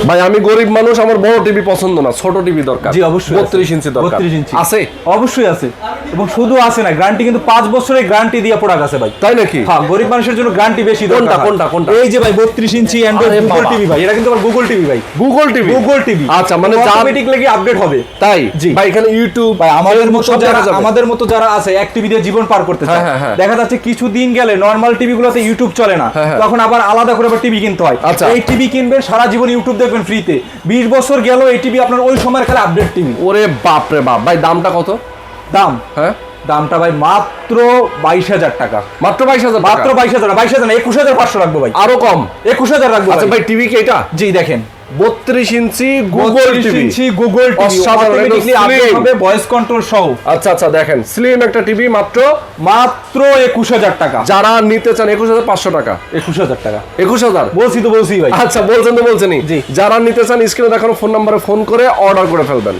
ভাই আমি গরিব মানুষ, আমার বড় টিভি পছন্দ না, ছোট টিভি দরকার। জি অবশ্যই 32 ইঞ্চি দরকার। 32 ইঞ্চি আছে? অবশ্যই আছে, এবং শুধু আছে না, গ্যারান্টি কিন্তু 5 বছরের গ্যারান্টি দিয়ে প্রোডাক্ট আছে ভাই। তাই নাকি? হ্যাঁ, গরিব মানুষের জন্য গ্যারান্টি বেশি দরকার। কোনটা? এই যে ভাই 32 ইঞ্চি অ্যান্ড্রয়েড আরে গুগল বাবা। টিভি ভাই, এটা কিন্তু আবার গুগল টিভি ভাই। Google TV? Google TV. আচ্ছা, মানে অটোমেটিক লাগি আপডেট হবে। তাই? জি ভাই এখানে ইউটিউব ভাই আমাদের Facebook মতো সব যারা দেখা যাবে? আমাদের মতো যারা আছে এক টিভি দিয়ে জীবন পার করতে চায়, হ্যাঁ। দেখা যাচ্ছে কিছুদিন গেলে নরমাল টিভি গুলোতে ইউটিউব চলে না, হ্যাঁ। তখন আবার আলাদা করে আবার টিভি কিনতে হয়। আচ্ছা। এই টিভি কিনবেন, সারা জীবন ইউটিউব দেখবেন ফ্রিতে, 20 বছর গেল এই টিভি আপনার ওই সময়ের খালি আপডেট টিভি। ওরে বাপ রে বাপ। ভাই দামটা কত? দাম হ্যাঁ, দামটা ভাই মাত্র 22,000 টাকা। মাত্র 22,000? মাত্র 22,000 না, 21,500 রাখবো ভাই। আরো কম? 21,000 রাখবো। আচ্ছা ভাই, টিভি কি এটা? জি দেখেন, 32 ইঞ্চি গুগল 32 টিভি। ইঞ্চি গুগল টিভি, অসাধারণ, অটোমেটিকলি একদম আপডেট slim। হবে, ভয়েস কন্ট্রোল সহ। আচ্ছা দেখেন, স্লিম একটা টিভি, মাত্র 21,000 টাকা। যারা নিতে চান 21,500 টাকা। 21,000 টাকা 21,000? বলছি ভাই। আচ্ছা, বলছেনই। জি। যারা নিতে চান স্ক্রিনে দেখানো ফোন নাম্বারে ফোন করে অর্ডার করে ফেলবেন।